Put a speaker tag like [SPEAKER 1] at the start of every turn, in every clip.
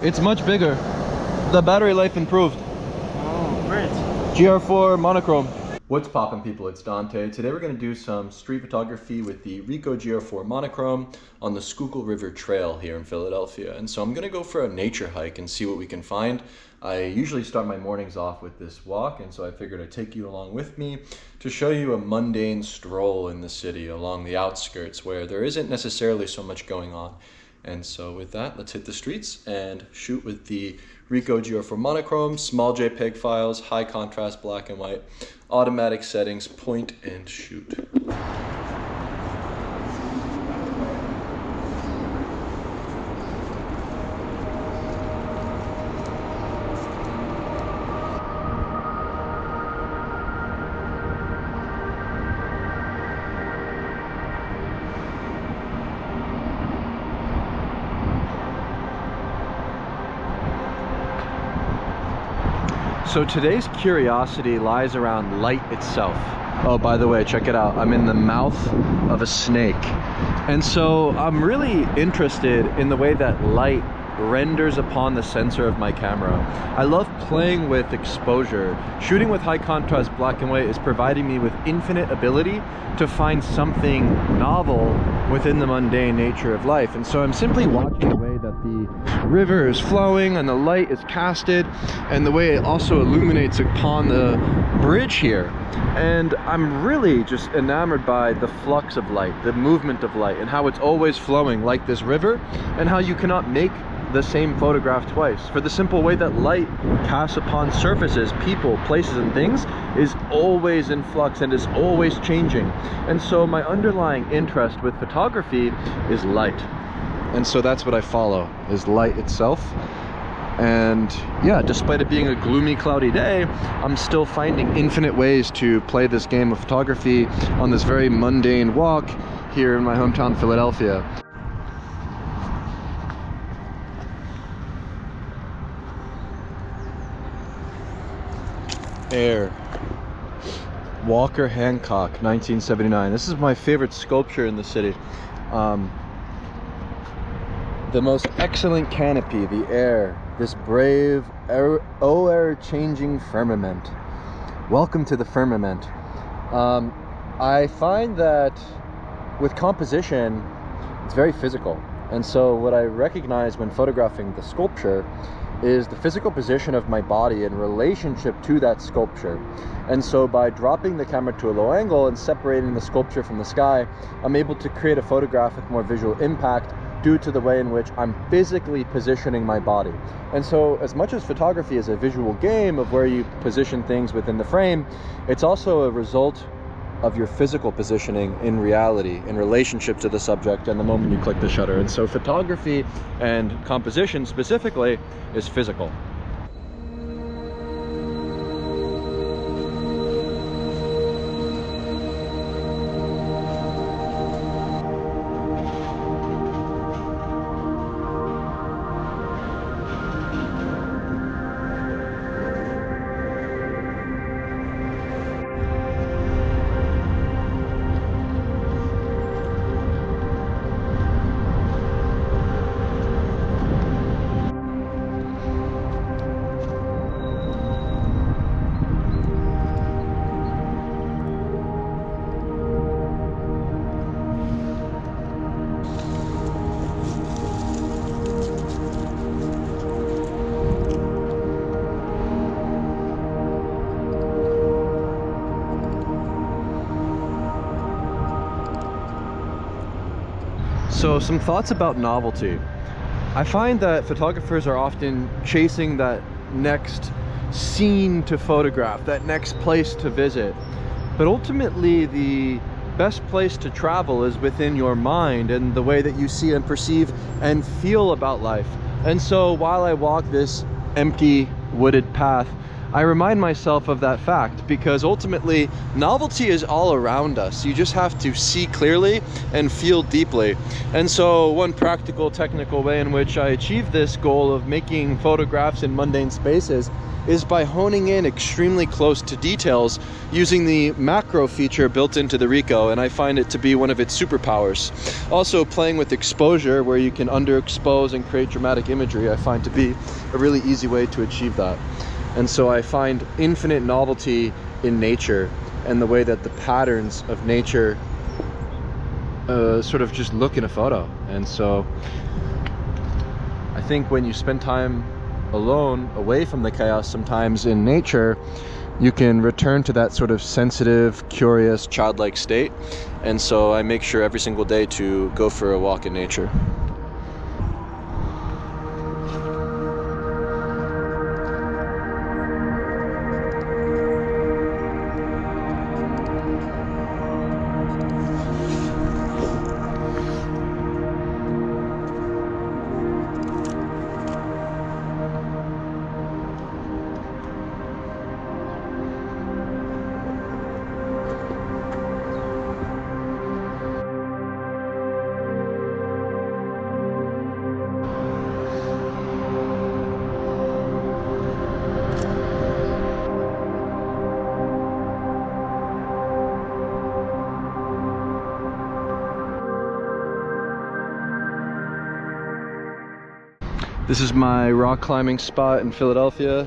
[SPEAKER 1] It's much bigger. The battery life improved.
[SPEAKER 2] Oh, great.
[SPEAKER 1] GR4 monochrome. What's poppin', people? It's Dante. Today we're going to do some street photography with the Ricoh GR4 monochrome on the Schuylkill River Trail here in Philadelphia. And so I'm going to go for a nature hike and see what we can find. I usually start my mornings off with this walk, and so I figured I'd take you along with me to show you a mundane stroll in the city along the outskirts where there isn't necessarily so much going on. And so with that, let's hit the streets and shoot with the Ricoh GR4 monochrome, small JPEG files, high contrast black and white, automatic settings, point and shoot. So today's curiosity lies around light itself. Oh, by the way, check it out. I'm in the mouth of a snake. And so I'm really interested in the way that light renders upon the sensor of my camera. I love playing with exposure. Shooting with high contrast black and white is providing me with infinite ability to find something novel within the mundane nature of life. And so I'm simply watching the way that the river is flowing and the light is casted, and the way it also illuminates upon the bridge here. And I'm really just enamored by the flux of light, the movement of light, and how it's always flowing like this river, and how you cannot make the same photograph twice, for the simple way that light casts upon surfaces, people, places, and things is always in flux and is always changing. And so my underlying interest with photography is light, and so that's what I follow, is light itself. And yeah, despite it being a gloomy, cloudy day, I'm still finding infinite ways to play this game of photography on this very mundane walk here in my hometown, Philadelphia. Air. Walker Hancock, 1979. This is my favorite sculpture in the city. The most excellent canopy, the air, this brave, ever-changing firmament. Welcome to the firmament. I find that with composition, it's very physical. And so what I recognize when photographing the sculpture is the physical position of my body in relationship to that sculpture. And so by dropping the camera to a low angle and separating the sculpture from the sky, I'm able to create a photograph with more visual impact due to the way in which I'm physically positioning my body. And so as much as photography is a visual game of where you position things within the frame, it's also a result of your physical positioning in reality, in relationship to the subject and the moment you click the shutter. And so photography and composition specifically is physical. So some thoughts about novelty. I find that photographers are often chasing that next scene to photograph, that next place to visit. But ultimately, the best place to travel is within your mind and the way that you see and perceive and feel about life. And so while I walk this empty wooded path, I remind myself of that fact, because ultimately novelty is all around us. You just have to see clearly and feel deeply. And so one practical, technical way in which I achieve this goal of making photographs in mundane spaces is by honing in extremely close to details using the macro feature built into the Ricoh, and I find it to be one of its superpowers. Also, playing with exposure, where you can underexpose and create dramatic imagery, I find to be a really easy way to achieve that. And so I find infinite novelty in nature and the way that the patterns of nature sort of just look in a photo. And so I think when you spend time alone, away from the chaos sometimes in nature, you can return to that sort of sensitive, curious, childlike state. And so I make sure every single day to go for a walk in nature. This is my rock climbing spot in Philadelphia,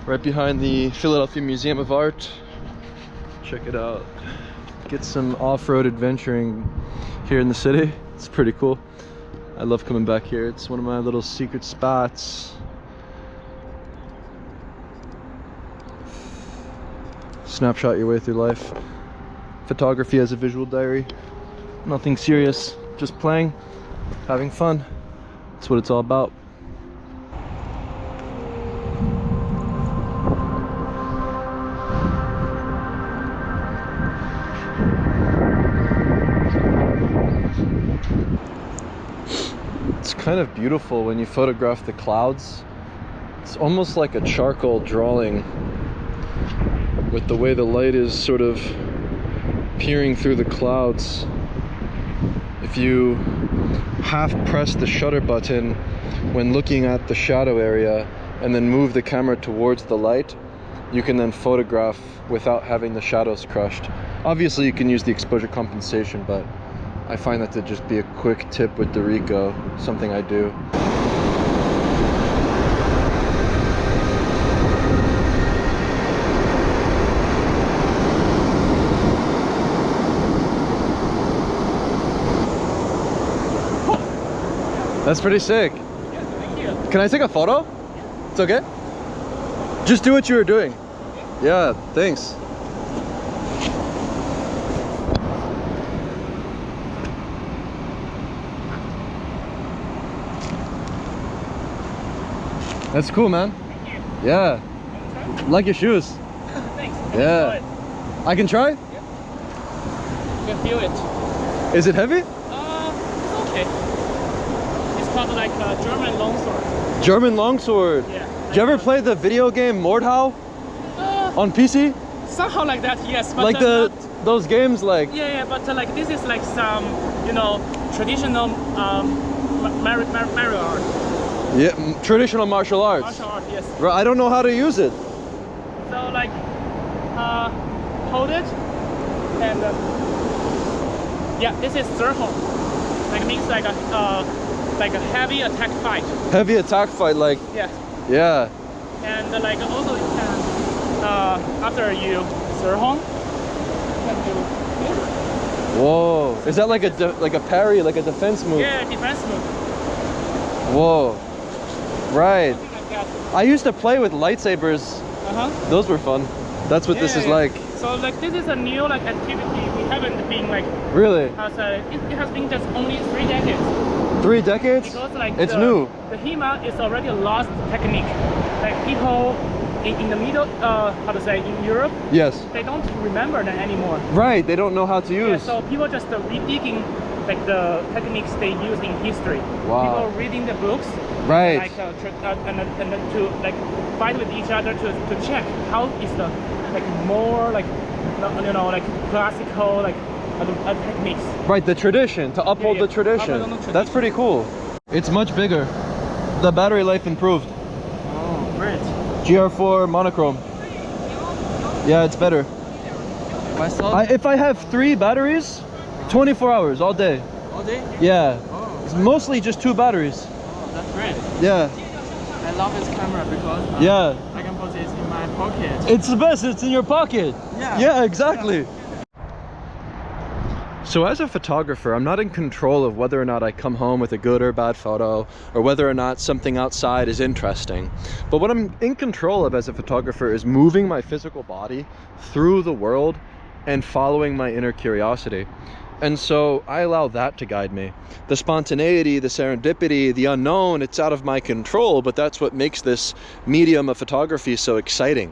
[SPEAKER 1] right behind the Philadelphia Museum of Art. Check it out. Get some off-road adventuring here in the city. It's pretty cool. I love coming back here. It's one of my little secret spots. Snapshot your way through life. Photography as a visual diary. Nothing serious, just playing, having fun. That's what it's all about. It's kind of beautiful when you photograph the clouds. It's almost like a charcoal drawing with the way the light is sort of peering through the clouds. If you half press the shutter button when looking at the shadow area and then move the camera towards the light, you can then photograph without having the shadows crushed. Obviously you can use the exposure compensation, but I find that to just be a quick tip with the Ricoh, something I do. That's pretty sick.
[SPEAKER 2] Yeah, thank you.
[SPEAKER 1] Can I take a photo? It's okay? Just do what you were doing. Yeah, thanks. That's cool, man.
[SPEAKER 2] Thank you.
[SPEAKER 1] Yeah. Like your shoes.
[SPEAKER 2] Thanks.
[SPEAKER 1] Yeah. I can try?
[SPEAKER 2] You can feel it.
[SPEAKER 1] Is it heavy?
[SPEAKER 2] It's okay. It's called like a German longsword.
[SPEAKER 1] German longsword.
[SPEAKER 2] Yeah.
[SPEAKER 1] Did you ever play the video game Mordhau on PC?
[SPEAKER 2] Somehow like that, yes. But
[SPEAKER 1] Like those games like...
[SPEAKER 2] Yeah, but like this is like some, you know, traditional Mario art.
[SPEAKER 1] Yeah, traditional martial arts.
[SPEAKER 2] Martial art, yes.
[SPEAKER 1] Right, I don't know how to use it.
[SPEAKER 2] So like, hold it, and yeah, this is circle. Like means like a heavy attack fight.
[SPEAKER 1] Heavy attack fight, like...
[SPEAKER 2] Yeah.
[SPEAKER 1] Yeah.
[SPEAKER 2] And like also you can, after you circle, you can do this.
[SPEAKER 1] Whoa. Is that like a parry, like a defense move?
[SPEAKER 2] Yeah, defense move.
[SPEAKER 1] Whoa. Right.
[SPEAKER 2] Something like that.
[SPEAKER 1] I used to play with lightsabers. Those were fun. That's what this is like.
[SPEAKER 2] So like this is a new like activity. We haven't been like...
[SPEAKER 1] Really?
[SPEAKER 2] it has been just only 3 decades.
[SPEAKER 1] 3 decades?
[SPEAKER 2] Because like
[SPEAKER 1] it's new.
[SPEAKER 2] The HEMA is already a lost technique. Like people in the middle, how to say, in Europe,
[SPEAKER 1] Yes.
[SPEAKER 2] they don't remember that anymore.
[SPEAKER 1] Right, they don't know how to use.
[SPEAKER 2] Yeah, so people just redigging like the techniques they use in history.
[SPEAKER 1] Wow.
[SPEAKER 2] People reading the books,
[SPEAKER 1] Right.
[SPEAKER 2] like and to like fight with each other to check how is the like more like you know like classical like techniques.
[SPEAKER 1] Right, the tradition, to uphold
[SPEAKER 2] Yeah,
[SPEAKER 1] the tradition.
[SPEAKER 2] uphold the tradition.
[SPEAKER 1] That's pretty cool. It's much bigger. The battery life improved.
[SPEAKER 2] Oh, great.
[SPEAKER 1] GR4 monochrome. Yeah, it's better. If I have 3 batteries, 24 hours all day.
[SPEAKER 2] All day?
[SPEAKER 1] Yeah.
[SPEAKER 2] Oh,
[SPEAKER 1] It's mostly just 2 batteries.
[SPEAKER 2] oh, that's great.
[SPEAKER 1] Yeah.
[SPEAKER 2] I love this camera because
[SPEAKER 1] Yeah.
[SPEAKER 2] I can put it in my pocket.
[SPEAKER 1] It's the best. It's in your pocket.
[SPEAKER 2] Yeah.
[SPEAKER 1] Yeah, exactly. So as a photographer, I'm not in control of whether or not I come home with a good or bad photo, or whether or not something outside is interesting. But what I'm in control of as a photographer is moving my physical body through the world and following my inner curiosity. And so I allow that to guide me. The spontaneity, the serendipity, the unknown, it's out of my control, but that's what makes this medium of photography so exciting.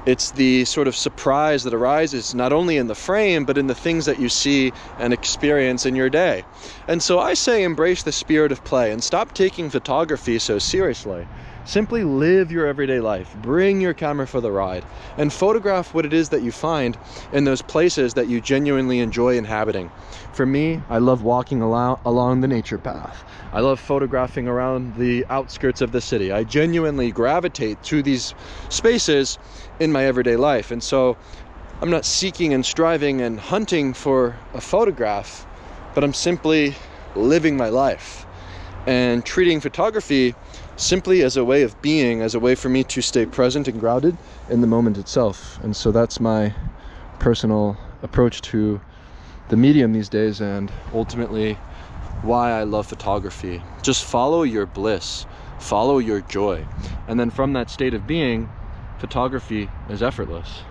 [SPEAKER 1] It's the sort of surprise that arises not only in the frame, but in the things that you see and experience in your day. And so I say embrace the spirit of play and stop taking photography so seriously. Simply live your everyday life, bring your camera for the ride, and photograph what it is that you find in those places that you genuinely enjoy inhabiting. For me, I love walking along the nature path. I love photographing around the outskirts of the city. I genuinely gravitate to these spaces in my everyday life. And so I'm not seeking and striving and hunting for a photograph, but I'm simply living my life and treating photography simply as a way of being, as a way for me to stay present and grounded in the moment itself. And so that's my personal approach to the medium these days, and ultimately why I love photography. Just follow your bliss, follow your joy, and then from that state of being, photography is effortless.